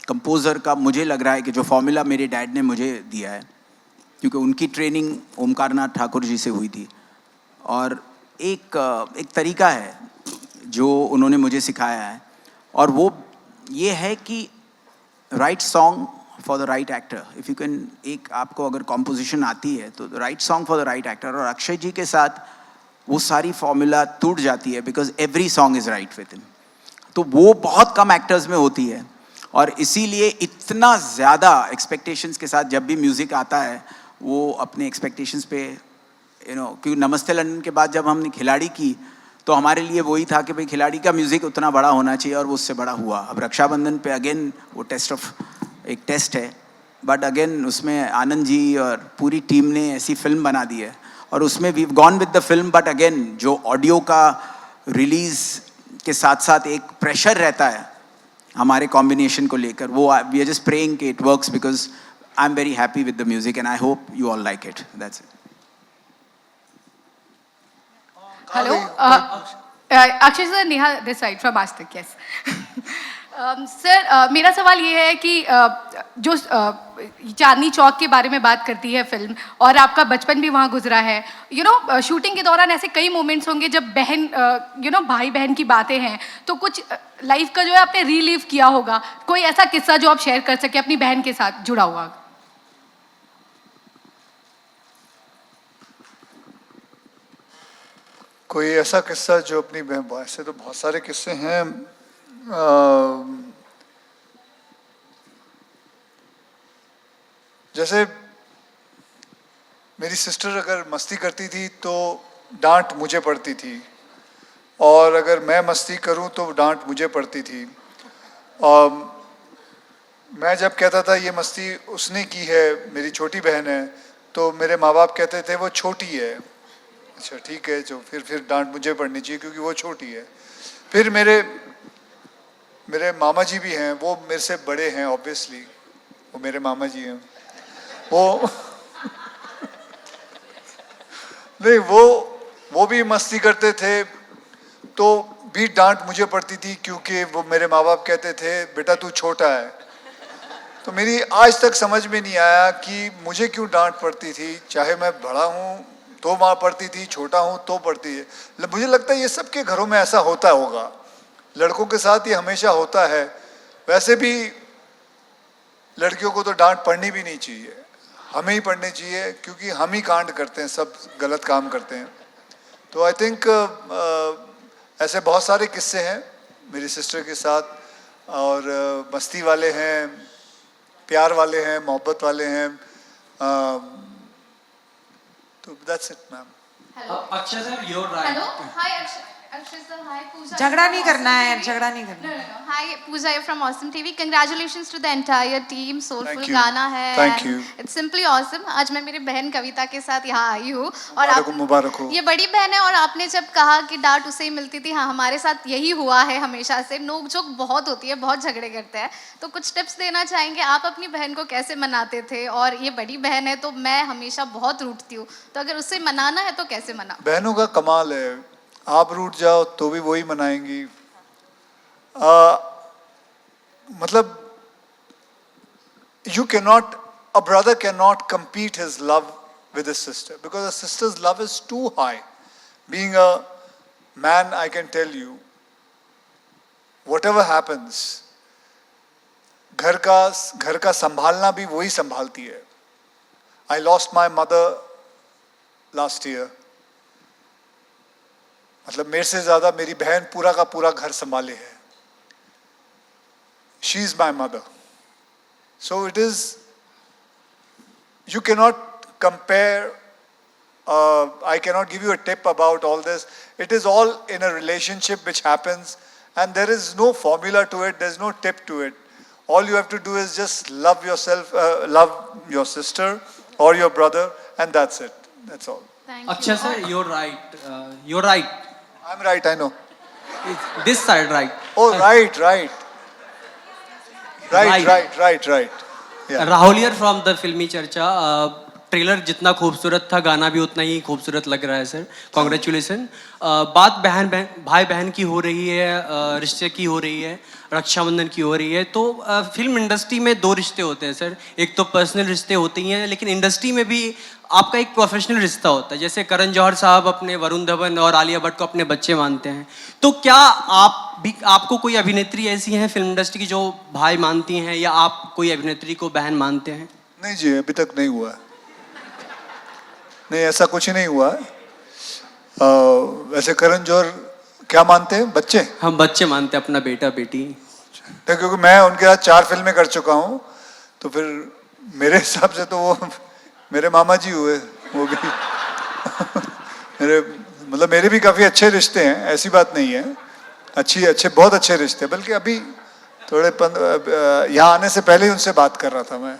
कंपोज़र का मुझे लग रहा है कि जो फॉर्मूला मेरे डैड ने मुझे दिया है, क्योंकि उनकी ट्रेनिंग ओमकारनाथ ठाकुर जी से हुई थी और एक तरीका है जो उन्होंने मुझे सिखाया है और वो ये है कि right song for the right actor. If you can, एक आपको अगर कॉम्पोजिशन आती है तो right song for the right actor, और अक्षय जी के साथ वो सारी फॉर्मूला टूट जाती है because every song is right with him. तो वो बहुत कम एक्टर्स में होती है और इसीलिए इतना ज़्यादा एक्सपेक्टेशंस के साथ जब भी म्यूज़िक आता है वो अपने एक्सपेक्टेशंस पे क्योंकि नमस्ते लंदन के बाद जब हमने खिलाड़ी की तो हमारे लिए वही था कि भाई खिलाड़ी का म्यूज़िक उतना बड़ा होना चाहिए और वो उससे बड़ा हुआ. अब रक्षाबंधन पे अगेन वो एक टेस्ट है, बट अगेन उसमें आनंद जी और पूरी टीम ने ऐसी फिल्म बना दी है और उसमें we gone with the film. But again जो ऑडियो का रिलीज़ के साथ साथ एक प्रेशर रहता है हमारे कॉम्बिनेशन को लेकर, वो वी आर जस्ट प्रेइंग कि it works because I am very happy with the music and I hope you all like it. That's it. Hello. Akshay sir, Neha this side from Aaj Tak. Yes. Sir मेरा सवाल ये है कि जो चांदनी चौक के बारे में बात करती है फिल्म और आपका बचपन भी वहाँ गुजरा है, शूटिंग के दौरान ऐसे कई मोमेंट्स होंगे जब बहन भाई बहन की बातें हैं, तो कुछ लाइफ का जो है आपने रीलिव किया होगा, कोई ऐसा किस्सा जो आप शेयर कर सके अपनी बहन के साथ जुड़ा हुआ? कोई ऐसा किस्सा जो अपनी बहन, ऐसे तो बहुत सारे किस्से हैं. जैसे मेरी सिस्टर अगर मस्ती करती थी तो डांट मुझे पड़ती थी और अगर मैं मस्ती करूं तो डांट मुझे पड़ती थी. और मैं जब कहता था ये मस्ती उसने की है, मेरी छोटी बहन है, तो मेरे माँ बाप कहते थे वो छोटी है. अच्छा ठीक है, जो फिर डांट मुझे पड़नी चाहिए क्योंकि वो छोटी है. फिर मेरे मामा जी भी हैं, वो मेरे से बड़े हैं ऑब्वियसली, वो मेरे मामा जी हैं. वो नहीं, वो भी मस्ती करते थे तो भी डांट मुझे पड़ती थी क्योंकि वो मेरे माँ बाप कहते थे बेटा तू छोटा है. तो मेरी आज तक समझ में नहीं आया कि मुझे क्यों डांट पड़ती थी. चाहे मैं बड़ा हूँ तो माँ पड़ती थी, छोटा हूँ तो पड़ती है. मुझे लगता है ये सबके घरों में ऐसा होता होगा, लड़कों के साथ ये हमेशा होता है. वैसे भी लड़कियों को तो डांट पड़नी भी नहीं चाहिए, हमें ही पढ़नी चाहिए क्योंकि हम ही कांड करते हैं, सब गलत काम करते हैं. तो आई थिंक ऐसे बहुत सारे किस्से हैं मेरी सिस्टर के साथ, और मस्ती वाले हैं, प्यार वाले हैं, मोहब्बत वाले हैं. तो that's it ma'am. Akshay sir, you're right. Hello, hi Akshay sir, hi Pooja. झगड़ा नहीं करना है, झगड़ा नहीं करना. No. Hi Pooja, you're from Awesome TV. Congratulations to the entire team. Soulful गाना है. Thank you. It's simply awesome. आज मैं मेरी बहन कविता के साथ यहाँ आई हूँ और आप मुबारक हो. ये बड़ी बहन है और आपने जब कहा कि डांट उसे ही मिलती थी, हाँ हमारे साथ यही हुआ है हमेशा से. नोक झोंक बहुत होती है, बहुत झगड़े करते हैं. तो कुछ टिप्स देना चाहेंगे, आप अपनी बहन को कैसे मनाते थे? और ये बड़ी बहन है तो मैं हमेशा बहुत रूठती हूँ, तो अगर उसे मनाना है तो कैसे मना? बहनों का कमाल है, आप रूठ जाओ तो भी वही मनाएंगी. मतलब a brother cannot compete his love with his sister because a sister's love is too high. Being a man, I can tell you, whatever happens, घर का संभालना भी वही संभालती है. I lost my mother last year. मतलब मेरे से ज़्यादा मेरी बहन पूरा का पूरा घर संभाले है. She is my mother. So it is, you cannot compare, I cannot give you a tip about all this. It is all in a relationship which happens and there is no formula to it, there is no tip to it. All you have to do is just love yourself, love your sister or your brother, and that's it. That's all. Thank Akshay you. sir, you're right. You're right. I'm right, I know. This side right. Oh, right. Yeah. Rahul here from the फिल्मी चर्चा. Trailer जितना खूबसूरत था गाना भी उतना ही खूबसूरत लग रहा है सर. कॉन्ग्रेचुलेसन. बात भाई बहन की हो रही है, रिश्ते की हो रही है, रक्षाबंधन की हो रही है. तो फिल्म इंडस्ट्री में दो रिश्ते होते हैं सर. एक तो पर्सनल रिश्ते होते ही हैं, लेकिन इंडस्ट्री में भी आपका एक प्रोफेशनल रिश्ता होता है. जैसे करण जौहर साहब अपने वरुण धवन और आलिया भट्ट को अपने बच्चे मानते हैं. तो क्या आपको कोई अभिनेत्री ऐसी हैं फिल्म इंडस्ट्री की जो भाई मानती हैं, या आप कोई अभिनेत्री को बहन मानते हैं? नहीं जी, अभी तक नहीं हुआ. नहीं, ऐसा कुछ ही नहीं हुआ. वैसे करण जौहर क्या मानते हैं? बच्चे. हम बच्चे मानते हैं, अपना बेटा बेटी. क्योंकि मैं उनके साथ 4 फिल्में कर चुका हूँ, तो फिर मेरे हिसाब से तो वो मेरे मामा जी हुए. वो भी मेरे भी काफ़ी अच्छे रिश्ते हैं, ऐसी बात नहीं है. अच्छे बहुत अच्छे रिश्ते. बल्कि अभी थोड़े यहाँ आने से पहले ही उनसे बात कर रहा था मैं.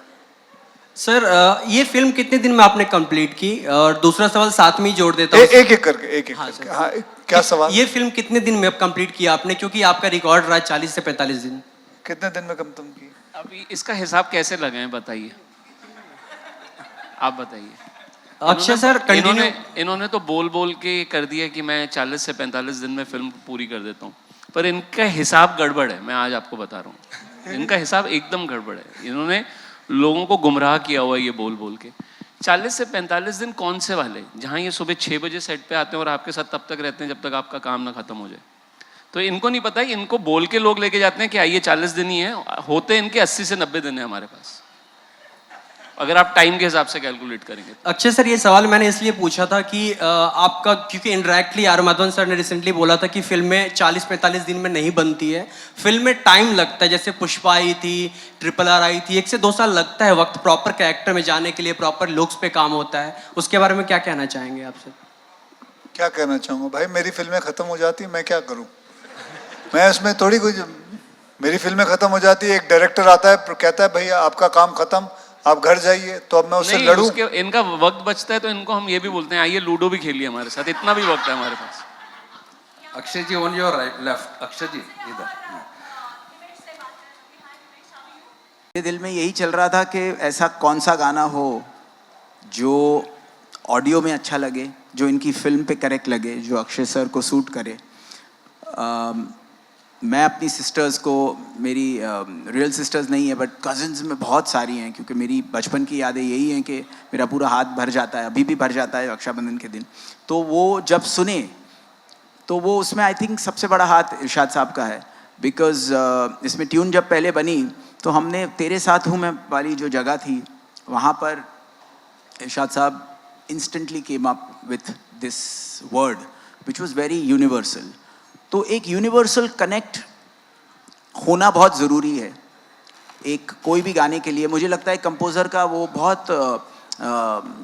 सर ये फिल्म कितने दिन में आपने कंप्लीट की? और दूसरा सवाल साथ में ही जोड़ देता हूँ. एक करके. हाँ, क्या सवाल? ये फिल्म कितने दिन में कंप्लीट किया आपने, क्योंकि आपका रिकॉर्ड रहा 40 से 45 दिन. कितने दिन में खत्म की? अभी इसका हिसाब कैसे लगाएं बताइए, आप बताइए. अक्षय सर इन्होंने तो बोल के कर दिया कि मैं 40 से 45 दिन में फिल्म पूरी कर देता हूँ, पर इनका हिसाब गड़बड़ है. मैं आज आपको बता रहा हूँ, इनका हिसाब एकदम गड़बड़ है. इन्होंने लोगों को गुमराह किया हुआ है ये बोल के. 40 से 45 दिन कौन से वाले, जहाँ ये सुबह 6 बजे सेट पे आते हैं और आपके साथ तब तक रहते हैं जब तक आपका काम ना खत्म हो जाए. तो इनको नहीं पता, इनको बोल के लोग लेके जाते हैं कि आइए 40 दिन ही है, होते इनके 80 से 90 दिन है हमारे पास, अगर आप टाइम के हिसाब से कैलकुलेट करेंगे. अक्षय सर, ये सवाल मैंने इसलिए पूछा था कि आपका, क्योंकि इनडायरेक्टली आर माधवन सर ने रिसेंटली बोला था कि फिल्में 40-45 दिन में नहीं बनती है, फिल्म में टाइम लगता है. जैसे पुष्पा आई थी, RRR आई थी, 1 से 2 साल लगता है वक्त प्रॉपर कैरेक्टर में जाने के लिए, प्रॉपर लुक्स पे काम होता है. उसके बारे में क्या कहना चाहेंगे आप सर? क्या कहना चाहूँगा भाई, मेरी फिल्में ख़त्म हो जाती, मैं क्या करूँ? मैं उसमें थोड़ी कुछ, मेरी फिल्में ख़त्म हो जाती है, एक डायरेक्टर आता है कहता है भैया आपका काम ख़त्म, आप घर जाइए, तो अब मैं उससे लड़ूं? इनका वक्त बचता है तो इनको हम ये भी बोलते हैं आइए लूडो भी खेलिए हमारे साथ, इतना भी वक्त है हमारे पास. Akshay ji on your right left. Akshay ji इधर. मेरे दिल में यही चल रहा था कि ऐसा कौन सा गाना हो जो ऑडियो में अच्छा लगे, जो इनकी फिल्म पे करेक्ट लगे, जो अक्षय सर को सूट करे. मैं अपनी सिस्टर्स को, मेरी रियल सिस्टर्स नहीं है बट कज़न्स में बहुत सारी हैं, क्योंकि मेरी बचपन की यादें यही हैं कि मेरा पूरा हाथ भर जाता है, अभी भी भर जाता है रक्षाबंधन के दिन. तो वो जब सुने तो वो उसमें आई थिंक सबसे बड़ा हाथ इरशाद साहब का है. बिकॉज इसमें ट्यून जब पहले बनी तो हमने तेरे साथ हूँ मैं वाली जो जगह थी, वहाँ पर इरशाद साहब instantly came up with this word which was very universal. तो एक यूनिवर्सल कनेक्ट होना बहुत ज़रूरी है एक कोई भी गाने के लिए. मुझे लगता है कंपोज़र का वो बहुत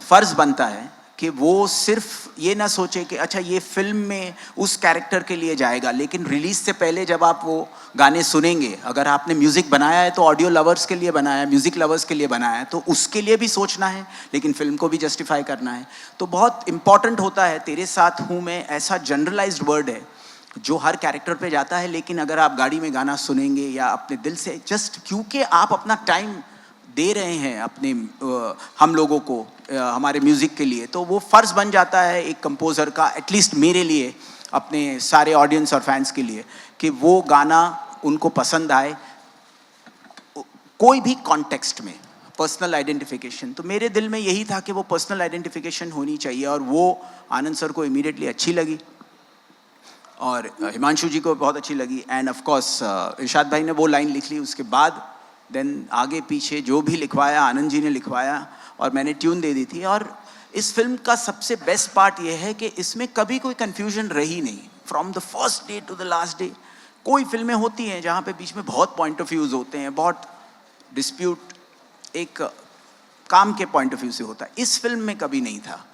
फ़र्ज़ बनता है कि वो सिर्फ ये ना सोचे कि अच्छा ये फिल्म में उस कैरेक्टर के लिए जाएगा, लेकिन रिलीज़ से पहले जब आप वो गाने सुनेंगे, अगर आपने म्यूज़िक बनाया है तो ऑडियो लवर्स के लिए बनाया है, म्यूज़िक लवर्स के लिए बनाया है, तो उसके लिए भी सोचना है, लेकिन फिल्म को भी जस्टिफाई करना है. तो बहुत इम्पॉर्टेंट होता है. तेरे साथ हूँ मैं ऐसा जनरलाइज्ड वर्ड है जो हर कैरेक्टर पे जाता है, लेकिन अगर आप गाड़ी में गाना सुनेंगे या अपने दिल से, जस्ट क्योंकि आप अपना टाइम दे रहे हैं अपने हम लोगों को हमारे म्यूज़िक के लिए, तो वो फ़र्ज़ बन जाता है एक कंपोज़र का, एटलीस्ट मेरे लिए, अपने सारे ऑडियंस और फैंस के लिए, कि वो गाना उनको पसंद आए कोई भी कॉन्टेक्स्ट में. पर्सनल आइडेंटिफिकेशन, तो मेरे दिल में यही था कि वो पर्सनल आइडेंटिफिकेशन होनी चाहिए, और वो आनंद सर को इमीडिएटली अच्छी लगी और हिमांशु जी को बहुत अच्छी लगी. एंड ऑफ कोर्स इरशाद भाई ने वो लाइन लिख ली, उसके बाद देन आगे पीछे जो भी लिखवाया आनंद जी ने लिखवाया और मैंने ट्यून दे दी थी. और इस फिल्म का सबसे बेस्ट पार्ट ये है कि इसमें कभी कोई कन्फ्यूजन रही नहीं, from the first day to the last day. कोई फिल्में होती हैं जहाँ पे बीच में बहुत पॉइंट ऑफ व्यूज़ होते हैं, बहुत डिस्प्यूट एक काम के पॉइंट ऑफ व्यू से होता है, इस फिल्म में कभी नहीं था.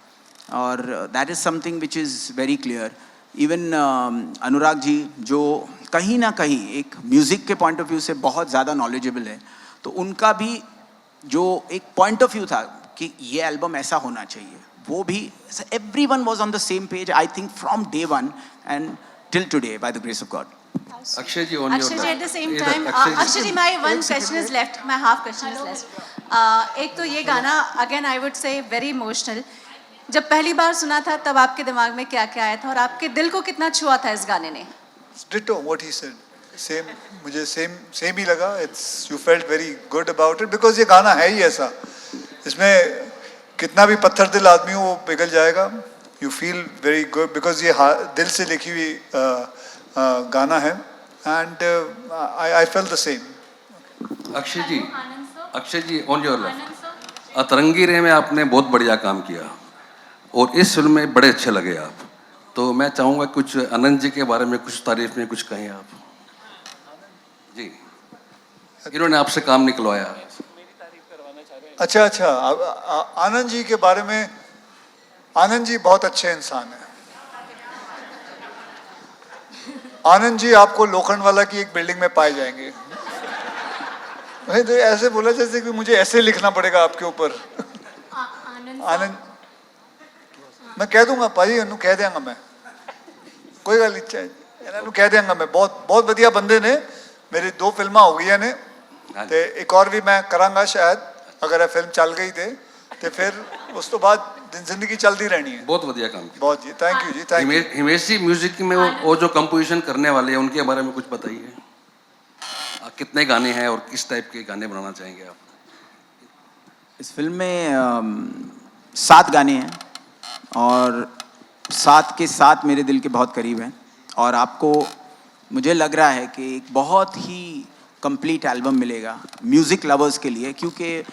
और that is something which is very clear. Even Anurag ji जो कहीं ना कहीं एक म्यूज़िक के पॉइंट ऑफ व्यू से बहुत ज़्यादा नॉलेजेबल है, तो उनका भी जो एक पॉइंट ऑफ व्यू था कि ये एल्बम ऐसा होना चाहिए, वो भी everyone was on the same page, I think from day 1 and till today by the grace of God. Akshay ji, on your Akshay ji, left. at the same Either time, Akshay ji, my one question is left. My half question is left. एक तो ये गाना, again I would say very emotional. जब पहली बार सुना था तब आपके दिमाग में क्या क्या आया था और आपके दिल को कितना छुआ था इस गाने ने? Ditto what he said. Same, मुझे same ही लगा. You felt very good about it because ये गाना है ही ऐसा. इसमें कितना भी पत्थर दिल आदमी हो वो पिघल जाएगा. You feel very good because ये दिल से लिखी हुई गाना है. And I felt the same. Akshay ji, on your left. अतरंगी रे में आपने बहुत बढ़िया काम किया और इस फिल्म में बड़े अच्छे लगे आप. तो मैं चाहूँगा कुछ आनंद जी के बारे में कुछ तारीफ में कुछ कहें आप. जी, इन्होंने आपसे काम निकलवाया. अच्छा, आनंद जी के बारे में, आनंद जी बहुत अच्छे इंसान हैं. आनंद जी आपको लोखंडवाला की एक बिल्डिंग में पाए जाएंगे. नहीं तो ऐसे बोला जैसे कि मुझे ऐसे लिखना पड़ेगा आपके ऊपर. आनंद मैं कह दूंगा भाई, इन्हों कह देंगा मैं, कोई गल नहीं चाहिए, इन्हों कह देंगा मैं. बहुत बढ़िया बंदे ने. मेरी 2 फिल्मां हो गई ने ते एक और भी मैं करांगा शायद, अगर ये फिल्म चल गई ते फिर उस तो बाद जिंदगी चलती रहनी है. बहुत बढ़िया काम किया. बहुत जी, थैंक यू जी, thank you. Himesh ji, music में वो जो कंपोजिशन करने वाले हैं उनके बारे में कुछ बताइए. कितने गाने हैं और किस टाइप के गाने बनाना चाहेंगे आप? इस फिल्म में 7 गाने हैं और 7 के 7 मेरे दिल के बहुत करीब हैं. और आपको मुझे लग रहा है कि एक बहुत ही कंप्लीट एल्बम मिलेगा म्यूज़िक लवर्स के लिए, क्योंकि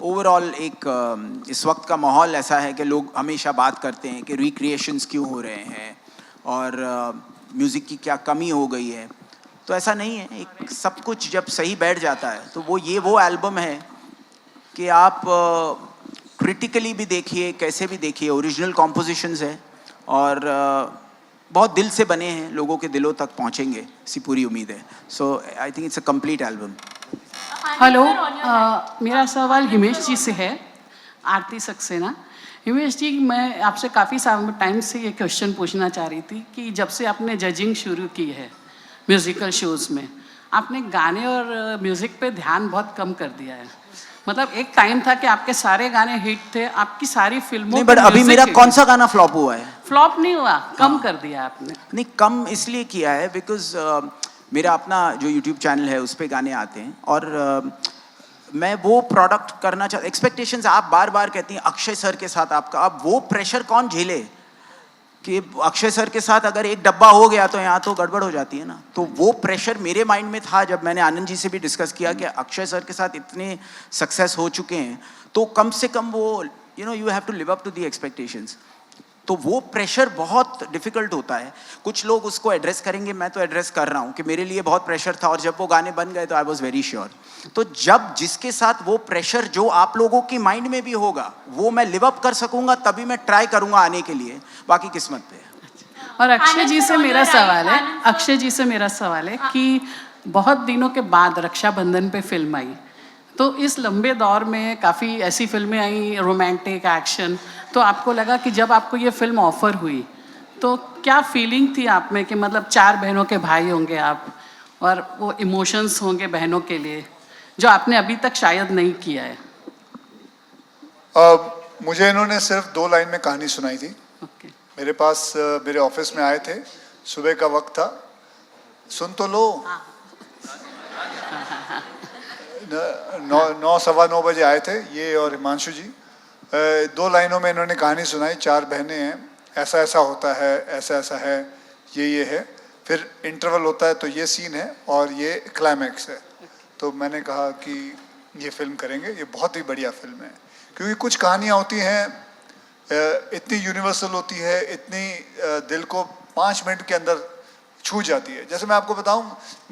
ओवरऑल एक इस वक्त का माहौल ऐसा है कि लोग हमेशा बात करते हैं कि रिक्रिएशंस क्यों हो रहे हैं और म्यूज़िक की क्या कमी हो गई है. तो ऐसा नहीं है. एक सब कुछ जब सही बैठ जाता है तो वो एल्बम है कि आप क्रिटिकली भी देखिए, कैसे भी देखिए, ओरिजिनल कॉम्पोजिशंस है और बहुत दिल से बने हैं, लोगों के दिलों तक पहुंचेंगे, ऐसी पूरी उम्मीद है. So I think it's a complete album. Hello, मेरा सवाल हिमेश जी से है, आरती सक्सेना. हिमेश जी, मैं आपसे काफ़ी टाइम से ये क्वेश्चन पूछना चाह रही थी कि जब से आपने जजिंग शुरू की है म्यूज़िकल शोज़ में, आपने गाने और म्यूज़िक पे ध्यान बहुत कम कर दिया है. मतलब एक टाइम था कि आपके सारे गाने हिट थे, आपकी सारी फिल्मों नहीं, बट अभी मेरा कौन सा गाना फ्लॉप हुआ है? फ्लॉप नहीं हुआ, कम कर दिया आपने. नहीं, कम इसलिए किया है बिकॉज मेरा अपना जो यूट्यूब चैनल है उस पर गाने आते हैं और मैं वो प्रोडक्ट करना चाहता. एक्सपेक्टेशंस आप बार बार कहती हैं अक्षय सर के साथ आपका, अब वो प्रेशर कौन झेले कि अक्षय सर के साथ अगर एक डब्बा हो गया तो यहाँ तो गड़बड़ हो जाती है ना. तो वो प्रेशर मेरे माइंड में था जब मैंने आनंद जी से भी डिस्कस किया कि अक्षय सर के साथ इतने सक्सेस हो चुके हैं तो कम से कम वो you have to live up to the expectations. तो वो प्रेशर बहुत डिफ़िकल्ट होता है. कुछ लोग उसको एड्रेस करेंगे, मैं तो एड्रेस कर रहा हूँ कि मेरे लिए बहुत प्रेशर था और जब वो गाने बन गए तो आई वॉज वेरी श्योर. तो जब जिसके साथ वो प्रेशर जो आप लोगों की माइंड में भी होगा वो मैं लिव अप कर सकूँगा तभी मैं ट्राई करूँगा आने के लिए, बाकी किस्मत पे. और अक्षय जी से मेरा सवाल है, अक्षय जी से मेरा सवाल है कि बहुत दिनों के बाद रक्षाबंधन पे फिल्म आई, तो इस लंबे दौर में काफ़ी ऐसी फिल्में आई रोमांटिक एक्शन, तो आपको लगा कि जब आपको ये फिल्म ऑफर हुई तो क्या फीलिंग थी आप में कि मतलब 4 बहनों के भाई होंगे आप और वो इमोशंस होंगे बहनों के लिए जो आपने अभी तक शायद नहीं किया है? मुझे इन्होंने सिर्फ 2 लाइन में कहानी सुनाई थी. मेरे पास मेरे ऑफिस में आए थे, सुबह का वक्त था, सुन तो लो. 9-9:15 बजे आए थे ये और हिमांशु जी. 2 लाइनों में इन्होंने कहानी सुनाई. 4 बहनें हैं, ऐसा ऐसा होता है, ऐसा ऐसा है, ये है, फिर इंटरवल होता है तो ये सीन है और ये क्लाइमैक्स है. तो मैंने कहा कि ये फिल्म करेंगे, ये बहुत ही बढ़िया फिल्म है. क्योंकि कुछ कहानियाँ होती हैं इतनी यूनिवर्सल होती है, इतनी दिल को 5 मिनट के अंदर छू जाती है. जैसे मैं आपको बताऊं,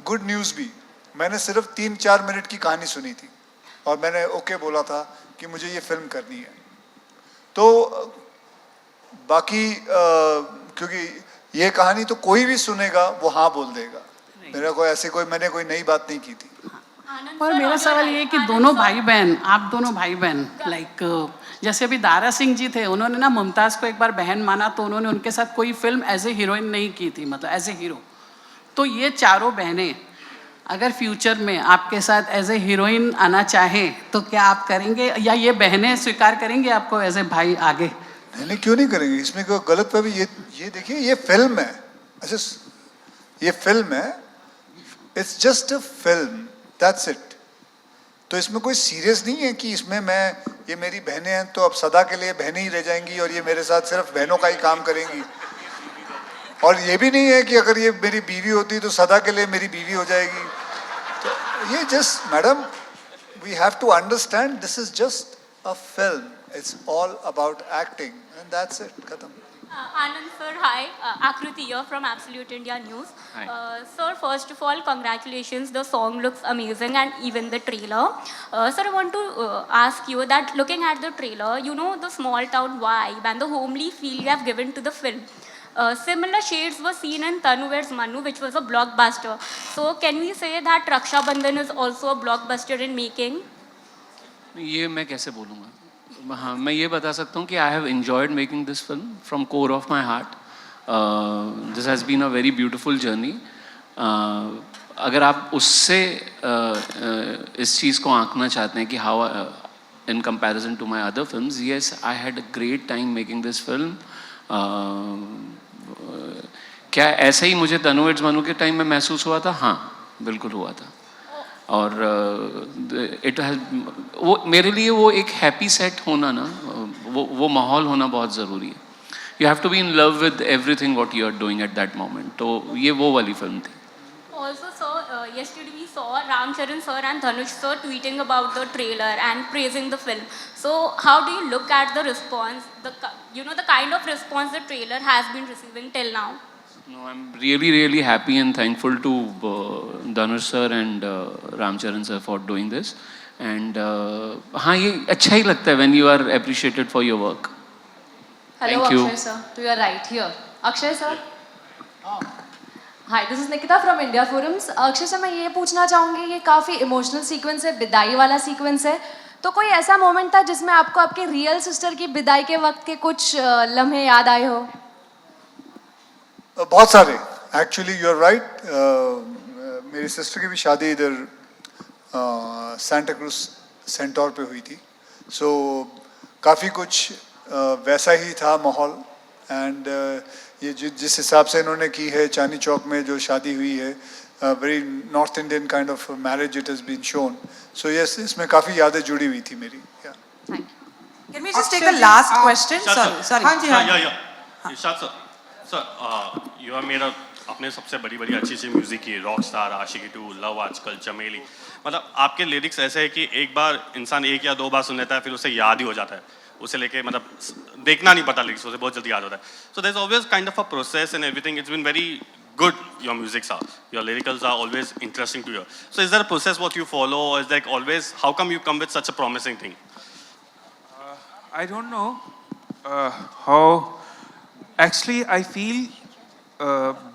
गुड न्यूज़ भी मैंने सिर्फ 3-4 मिनट की कहानी सुनी थी और मैंने ओके बोला था कि मुझे ये फिल्म करनी है. तो बाकी क्योंकि ये कहानी तो कोई भी सुनेगा वो हाँ बोल देगा. मैंने कोई नई बात नहीं की थी. और मेरा सवाल ये है कि दोनों भाई बहन, आप दोनों भाई बहन, लाइक जैसे अभी दारा सिंह जी थे, उन्होंने ना मुमताज़ को एक बार बहन माना तो उन्होंने उनके साथ कोई फिल्म एज ए हीरोइन नहीं की थी, मतलब एज ए हीरो. तो ये चारों बहनें अगर फ्यूचर में आपके साथ एज ए हीरोइन आना चाहें तो क्या आप करेंगे, या ये बहनें स्वीकार करेंगे आपको एज ए भाई आगे? नहीं नहीं, क्यों नहीं करेंगे, इसमें कोई गलत पे भी ये देखिए, ये फिल्म है, अच्छा ये फिल्म है, it's just a film, that's it. तो इसमें कोई सीरियस नहीं है कि इसमें ये मेरी बहनें हैं तो अब सदा के लिए बहनें ही रह जाएंगी और ये मेरे साथ सिर्फ बहनों का ही काम करेंगी। और ये भी नहीं है कि अगर ये मेरी बीवी होती तो सदा के लिए मेरी बीवी हो जाएगी। तो ये just, madam, we have to understand this is just a film, it's all about acting and that's it, खत्म। Anand sir, hi. Akriti here from Absolute India News. Hi. Sir, first of all, congratulations. The song looks amazing, and even the trailer. Sir, I want to ask you that looking at the trailer, you know the small town vibe and the homely feel you have given to the film. Similar shades were seen in Tanu Wears Manu, which was a blockbuster. So, can we say that Raksha Bandhan is also a blockbuster in making? ये मैं कैसे बोलूँगा? हाँ, मैं ये बता सकता हूँ कि I have enjoyed making this film from core of my heart. This has been a very beautiful journey. अगर आप उससे इस चीज़ को आंकना चाहते हैं कि how in comparison to my other films, yes I had a great time making this film. क्या ऐसे ही मुझे तनु वेड्स मनु के टाइम में महसूस हुआ था? हाँ, बिल्कुल हुआ था। और इट हैज, वो मेरे लिए वो एक हैप्पी सेट होना ना, वो माहौल होना बहुत ज़रूरी है। You have to be in love with everything what you are doing at that moment. तो ये वो वाली फिल्म थी। Also, sir, yesterday we saw Ram Charan sir and Dhanush sir tweeting about the trailer and praising the film. So, how do you look at the response, the kind of response the trailer has been receiving till now? No, I'm really, really happy and thankful to Dhanush sir and Ram Charan sir for doing this. And हाँ, ये अच्छा ही लगता है when you are appreciated for your work. Hello, Thank you. Akshay sir. To your right here. Akshay sir. Hi, this is Nikita from India Forums. Akshay sir, मैं ये पूछना चाहूँगी, ये काफ़ी इमोशनल सीक्वेंस है, विदाई वाला सीक्वेंस है, तो कोई ऐसा मोमेंट था जिसमें आपको आपके रियल सिस्टर की विदाई के वक्त के कुछ लम्हे याद आए हो? बहुत सारे, एक्चुअली यू आर राइट। मेरी सिस्टर की भी शादी इधर सांता क्रूज सेंटोर पे हुई थी, सो काफ़ी कुछ वैसा ही था माहौल। एंड ये जिस हिसाब से इन्होंने की है चांदनी चौक में जो शादी हुई है, very north Indian kind of marriage it has been shown, so yes, इसमें काफ़ी यादें जुड़ी हुई थी मेरी। Can we just take a last question? Sorry. हाँ जी, हाँ। इरशाद सर, यू हैव मेड अपने सबसे बड़ी बड़ी अच्छी सी म्यूजिक की, रॉक स्टार, आशिकी 2, लव आजकल, चमेली, मतलब आपके लिरिक्स ऐसे है कि एक बार इंसान एक या दो बार सुन लेता है, फिर उसे याद ही हो जाता है, उसे लेके मतलब देखना नहीं पड़ता लिरिक्स, उसे बहुत जल्दी याद होता है। So there is always kind of a process and everything, it's been very good your musics are, your lyricals are always interesting to hear. So is there a process what you follow, or is like always, how come you come with such a promising thing? I don't know how, actually I feel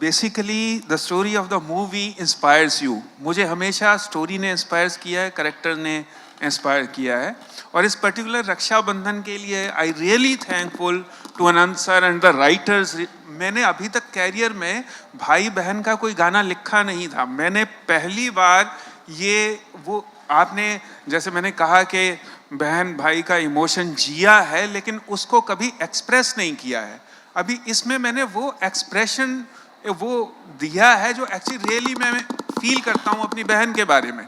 basically the story of the movie inspires you. मुझे हमेशा story ने inspire किया है, character ने inspire किया है, और इस पर्टिकुलर रक्षाबंधन के लिए I really thankful to Anand sir and the writers. मैंने अभी तक कैरियर में भाई बहन का कोई गाना लिखा नहीं था, मैंने पहली बार ये वो, आपने जैसे मैंने कहा कि बहन भाई का इमोशन जिया है लेकिन उसको कभी एक्सप्रेस नहीं किया है, अभी इसमें मैंने वो एक्सप्रेशन वो दिया है जो एक्चुअली रियली मैं फील करता हूँ अपनी बहन के बारे में।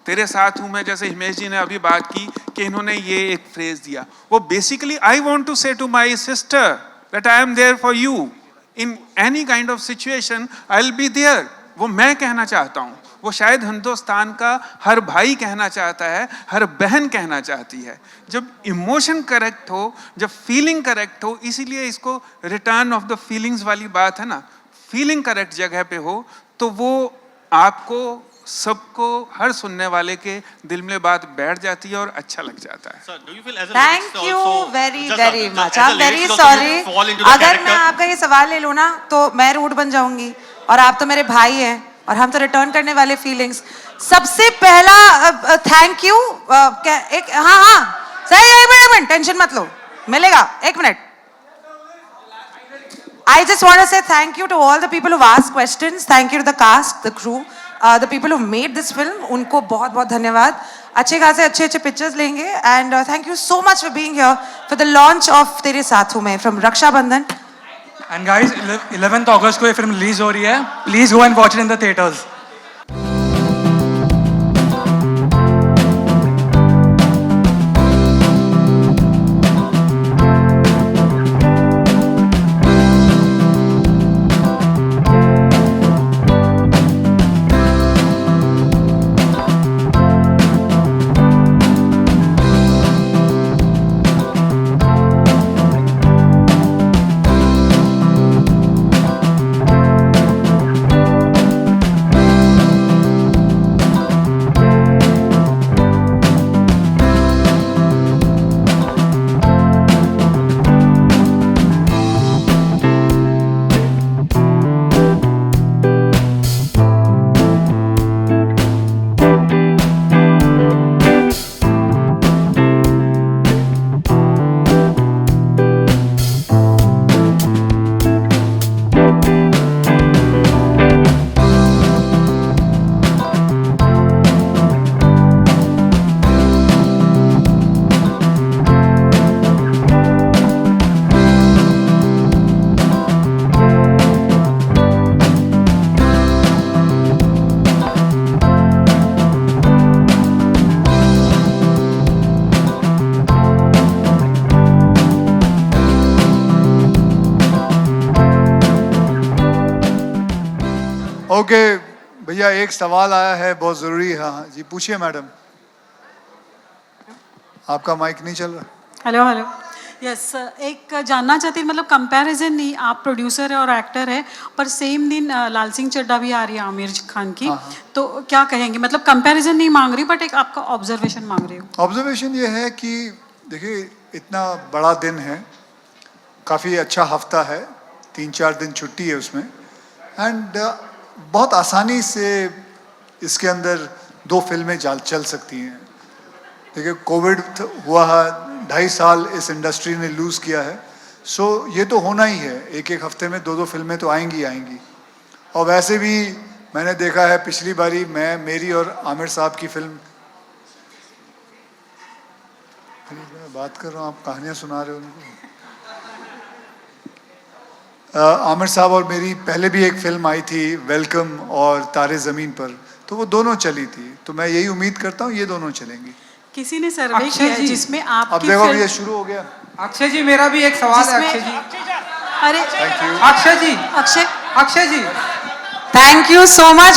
तेरे साथ हूँ मैं, जैसे हिमेश जी ने अभी बात की कि इन्होंने ये एक फ्रेज दिया, वो basically I want to say to my sister that I am there for you in any kind of situation, I will be there. वो मैं कहना चाहता हूँ, वो शायद हिंदुस्तान का हर भाई कहना चाहता है, हर बहन कहना चाहती है। जब इमोशन करेक्ट हो, जब फीलिंग करेक्ट हो, इसीलिए इसको रिटर्न ऑफ द फीलिंग्स वाली बात है ना, फीलिंग करेक्ट जगह पे हो तो वो आपको सबको, हर सुनने वाले के दिल में बात बैठ जाती है और अच्छा लग जाता है। Thank you very very much, I am very sorry, अगर मैं आपका ये सवाल ले लूँ ना तो मैं रूड बन जाऊंगी, और आप तो मेरे भाई हैं और हम तो रिटर्न करने वाले फीलिंग्स। सबसे पहला थैंक यू, एक हाँ सही, एक मिनट टेंशन मत लो, मिलेगा, एक minute. I just want to say thank you to all the people who've asked questions. Thank you to the cast, the crew, the people who made this film. उनको बहुत बहुत धन्यवाद. अच्छे खासे अच्छे पिक्चर्स लेंगे. And thank you so much for being here for the launch of तेरे साथ हूँ मैं from Raksha Bandhan. And guys, 11th August को ये फिल्म रिलीज हो रही है. Please go and watch it in the theaters. Okay भैया, एक सवाल आया है बहुत ज़रूरी है. हाँ जी, पूछिए मैडम. आपका माइक नहीं चल रहा. Hello hello. यस, एक जानना चाहती हूँ, मतलब कंपैरिजन नहीं, आप प्रोड्यूसर है और एक्टर है, पर सेम दिन लाल सिंह चड्ढा भी आ रही है आमिर खान की. तो क्या कहेंगे, मतलब कंपैरिजन नहीं मांग रही, बट एक आपका ऑब्जर्वेशन मांग रही हूँ. ऑब्जर्वेशन ये है कि देखिए, इतना बड़ा दिन है, काफ़ी अच्छा हफ्ता है, 3-4 दिन छुट्टी है उसमें, एंड बहुत आसानी से इसके अंदर 2 फिल्में चल सकती हैं. देखिए, कोविड हुआ है, 2.5 साल इस इंडस्ट्री ने लूज़ किया है. सो ये तो होना ही है, एक हफ्ते में 2 फिल्में तो आएंगी. और वैसे भी मैंने देखा है, पिछली बारी मेरी और आमिर साहब की फिल्म, मैं बात कर रहा हूँ, आप कहानियाँ सुना रहे हो उनको. आमिर साहब और मेरी पहले भी एक फिल्म आई थी, वेलकम और तारे ज़मीन पर, तो वो दोनों चली थी. तो मैं यही उम्मीद करता हूँ ये दोनों चलेंगी. किसी ने सर्वे किया है जिसमें आपकी अब देखो, ये शुरू हो गया. अक्षय जी, मेरा भी एक सवाल है. अक्षय जी, अरे thank you. Akshay ji, Akshay ji, Thank you so much.